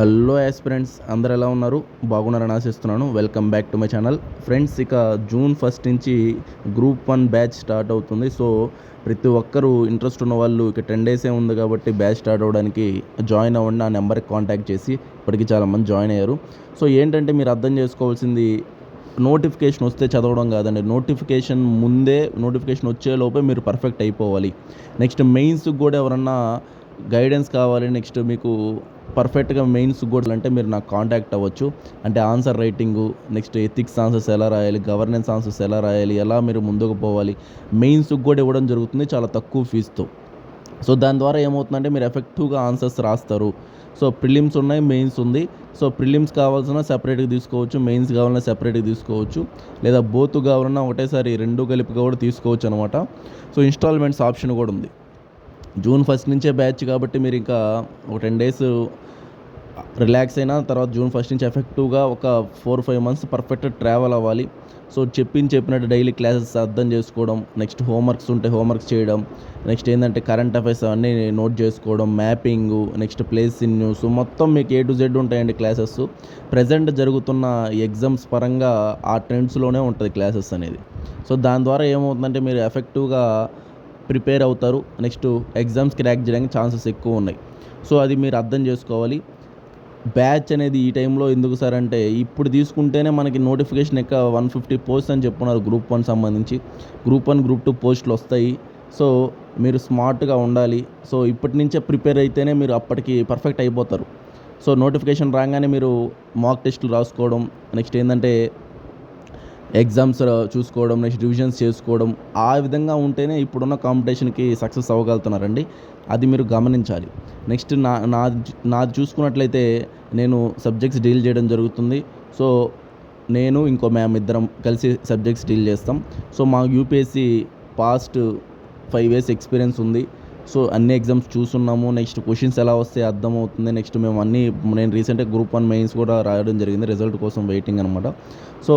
Hello aspirants, అందరు ఎలా ఉన్నారు? బాగున్నారని ఆశిస్తున్నాను. Welcome back to my channel. Friends, ఇక జూన్ 1 నుంచి గ్రూప్ 1 బ్యాచ్ స్టార్ట్ అవుతుంది. సో ప్రతి ఒక్కరూ ఇంట్రెస్ట్ ఉన్న వాళ్ళు ఇక 10 డేసే ఉంది కాబట్టి బ్యాచ్ స్టార్ట్ అవ్వడానికి జాయిన్ అవ్వండి. నా నెంబర్కి కాంటాక్ట్ చేసి ఇప్పటికీ చాలామంది జాయిన్ అయ్యారు. సో ఏంటంటే మీరు అర్థం చేసుకోవాల్సింది, నోటిఫికేషన్ వస్తే చదవడం కాదండి. నోటిఫికేషన్ ముందే, నోటిఫికేషన్ వచ్చేలోపే మీరు పర్ఫెక్ట్ అయిపోవాలి. నెక్స్ట్ మెయిన్స్కి కూడా ఎవరన్నా గైడెన్స్ కావాలి, నెక్స్ట్ మీకు పర్ఫెక్ట్గా మెయిన్స్ కూడా అంటే మీరు నాకు కాంటాక్ట్ అవ్వచ్చు. అంటే answer writing, next ethics answers ఎలా రాయాలి, గవర్నెన్స్ ఆన్సర్స్ ఎలా రాయాలి, ఎలా మీరు ముందుకు పోవాలి, మెయిన్స్కి కూడా ఇవ్వడం జరుగుతుంది చాలా తక్కువ ఫీజుతో. సో దాని ద్వారా ఏమవుతుందంటే మీరు ఎఫెక్టివ్గా ఆన్సర్స్ రాస్తారు. సో ప్రిలిమ్స్ ఉన్నాయి, మెయిన్స్ ఉంది. సో ప్రిలిమ్స్ కావాల్సిన సెపరేట్గా తీసుకోవచ్చు, మెయిన్స్ కావాలన్నా సెపరేట్గా తీసుకోవచ్చు, లేదా బోత్ కావాలన్నా ఒకటేసారి రెండు కలిపి కూడా తీసుకోవచ్చు అనమాట. సో ఇన్స్టాల్మెంట్స్ ఆప్షన్ కూడా ఉంది. జూన్ 1 నుంచే బ్యాచ్ కాబట్టి మీరు ఇంకా ఒక 10 డేస్ రిలాక్స్ అయినా తర్వాత జూన్ 1 నుంచి ఎఫెక్టివ్గా ఒక 4-5 మంత్స్ పర్ఫెక్ట్ ట్రావెల్ అవ్వాలి. సో చెప్పినట్టు డైలీ క్లాసెస్ అర్థం చేసుకోవడం, నెక్స్ట్ హోంవర్క్స్ ఉంటే హోంవర్క్స్ చేయడం, నెక్స్ట్ ఏంటంటే కరెంట్ అఫైర్స్ అన్నీ నోట్ చేసుకోవడం, mapping, next place in news, మొత్తం మీకు A to Z ఉంటాయండి క్లాసెస్. ప్రజెంట్ జరుగుతున్న ఎగ్జామ్స్ పరంగా ఆ ట్రెండ్స్లోనే ఉంటుంది క్లాసెస్ అనేది. సో దాని ద్వారా ఏమవుతుందంటే మీరు ఎఫెక్టివ్గా ప్రిపేర్ అవుతారు. నెక్స్ట్ ఎగ్జామ్స్ క్రాక్ చేయడానికి ఛాన్సెస్ ఎక్కువ ఉన్నాయి. సో అది మీరు అర్థం చేసుకోవాలి. బ్యాచ్ అనేది ఈ టైంలో ఎందుకు సార్ అంటే, ఇప్పుడు తీసుకుంటేనే మనకి నోటిఫికేషన్ 150 పోస్ట్ అని చెప్పున్నారు గ్రూప్ 1 సంబంధించి. గ్రూప్ 1, గ్రూప్ 2 పోస్టులు వస్తాయి. సో మీరు స్మార్ట్గా ఉండాలి. సో ఇప్పటి నుంచే ప్రిపేర్ అయితేనే మీరు అప్పటికి పర్ఫెక్ట్ అయిపోతారు. సో నోటిఫికేషన్ రాగానే మీరు మాక్ టెస్టులు రాసుకోవడం, నెక్స్ట్ ఏంటంటే ఎగ్జామ్స్ చూసుకోవడం, నెక్స్ట్ రివిజన్స్ చేసుకోవడం, ఆ విధంగా ఉంటేనే ఇప్పుడున్న కాంపిటీషన్కి సక్సెస్ అవ్వగలుగుతున్నారండి. అది మీరు గమనించాలి. నెక్స్ట్ నాది చూసుకున్నట్లయితే నేను సబ్జెక్ట్స్ డీల్ చేయడం జరుగుతుంది. సో నేను ఇంకో మ్యామ్ ఇద్దరం కలిసి సబ్జెక్ట్స్ డీల్ చేస్తాం. సో మాకు యూపీఎస్సీ పాస్ట్ 5 years ఎక్స్పీరియన్స్ ఉంది. సో అన్ని ఎగ్జామ్స్ చూస్తున్నాము. నెక్స్ట్ క్వశ్చన్స్ ఎలా వస్తే అర్థమవుతుంది. నెక్స్ట్ నేను రీసెంట్గా గ్రూప్ 1 మెయిన్స్ కూడా రాయడం జరిగింది. రిజల్ట్ కోసం వెయిటింగ్ అనమాట. సో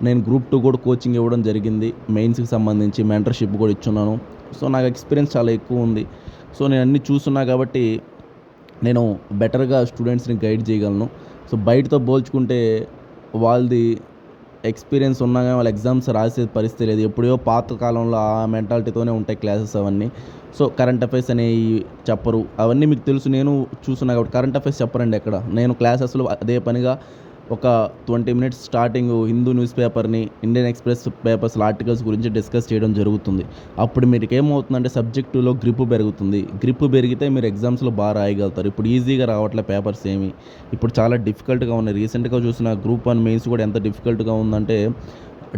నేను గ్రూప్ 2 కూడా కోచింగ్ ఇవ్వడం జరిగింది. మెయిన్స్కి సంబంధించి మెంటర్షిప్ కూడా ఇచ్చున్నాను. సో నాకు ఎక్స్పీరియన్స్ చాలా ఎక్కువ ఉంది. సో నేను అన్నీ చూస్తున్నా కాబట్టి నేను బెటర్గా స్టూడెంట్స్ని గైడ్ చేయగలను. సో బయటతో పోల్చుకుంటే వాళ్ళది ఎక్స్పీరియన్స్ ఉన్నా కానీ వాళ్ళు ఎగ్జామ్స్ రాసే పరిస్థితి లేదు. ఎప్పుడో పాత కాలంలో ఆ మెంటాలిటీతోనే ఉంటాయి క్లాసెస్ అవన్నీ. సో కరెంట్ అఫైర్స్ అనేవి చెప్పరు. అవన్నీ మీకు తెలుసు, నేను చూస్తున్నా కాబట్టి. కరెంట్ అఫైర్స్ చెప్పరండి ఎక్కడ. నేను క్లాసెస్లో అదే పనిగా ఒక 20 minutes స్టార్టింగ్ హిందూ న్యూస్ పేపర్ని, ఇండియన్ ఎక్స్ప్రెస్ పేపర్స్లో ఆర్టికల్స్ గురించి డిస్కస్ చేయడం జరుగుతుంది. అప్పుడు మీకు ఏమవుతుందంటే సబ్జెక్టులో గ్రిప్ పెరుగుతుంది. గ్రిప్ పెరిగితే మీరు ఎగ్జామ్స్లో బాగా రాయగలుగుతారు. ఇప్పుడు ఈజీగా రావట్లే పేపర్స్ ఏమి, ఇప్పుడు చాలా డిఫికల్ట్గా ఉన్నాయి. రీసెంట్గా చూసిన గ్రూప్ 1 మెయిన్స్ కూడా ఎంత డిఫికల్ట్గా ఉందంటే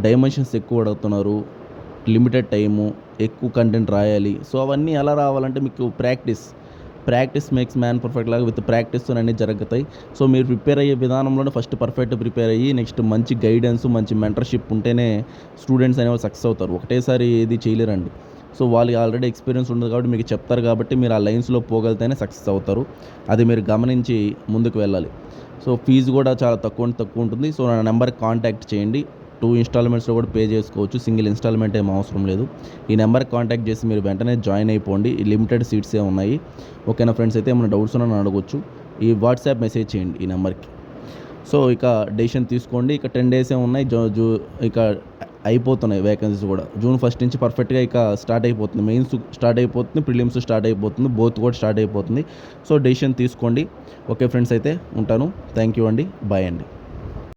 డైమెన్షన్స్ ఎక్కువ అడుగుతున్నారు, లిమిటెడ్ టైము, ఎక్కువ కంటెంట్ రాయాలి. సో అవన్నీ ఎలా రావాలంటే మీకు ప్రాక్టీస్ మేక్స్ మ్యాన్ పర్ఫెక్ట్ లాగా విత్ ప్రాక్టీస్తో అన్నీ జరుగుతాయి. సో మీరు ప్రిపేర్ అయ్యే విధానంలోనే ఫస్ట్ పర్ఫెక్ట్ ప్రిపేర్ అయ్యి నెక్స్ట్ మంచి గైడెన్స్, మంచి మెంటర్షిప్ ఉంటేనే స్టూడెంట్స్ అనేవాళ్ళు సక్సెస్ అవుతారు. ఒకటేసారి ఏది చేయలేరండి. సో వాళ్ళకి ఆల్రెడీ ఎక్స్పీరియన్స్ ఉంటుంది కాబట్టి మీకు చెప్తారు కాబట్టి మీరు ఆ లైన్స్లో పోగలితేనే సక్సెస్ అవుతారు. అది మీరు గమనించి ముందుకు వెళ్ళాలి. సో ఫీజు కూడా చాలా తక్కువ ఉంటుంది. సో నా నెంబర్కి కాంటాక్ట్ చేయండి. 2 ఇన్స్టాల్మెంట్స్లో కూడా పే చేసుకోవచ్చు. సింగిల్ ఇన్స్టాల్మెంట్ ఏం అవసరం లేదు. ఈ నెంబర్కి కాంటాక్ట్ చేసి మీరు వెంటనే జాయిన్ అయిపోండి. లిమిటెడ్ సీట్సే ఉన్నాయి. ఓకేనా ఫ్రెండ్స్? అయితే ఏమైనా డౌట్స్ ఉన్నా అడగొచ్చు. ఈ వాట్సాప్ మెసేజ్ చేయండి ఈ నెంబర్కి. సో ఇక డెసిషన్ తీసుకోండి. ఇక 10 డేసే ఉన్నాయి. ఇక అయిపోతున్నాయి వేకెన్సీస్ కూడా. జూన్ 1 నుంచి పర్ఫెక్ట్గా ఇక స్టార్ట్ అయిపోతుంది. మెయిన్స్ స్టార్ట్ అయిపోతుంది, ప్రిలిమ్స్ స్టార్ట్ అయిపోతుంది, బోత్ కూడా స్టార్ట్ అయిపోతుంది. సో డెసిషన్ తీసుకోండి. ఓకే ఫ్రెండ్స్, అయితే ఉంటాను. థ్యాంక్ యూ అండి. బాయ్ అండి.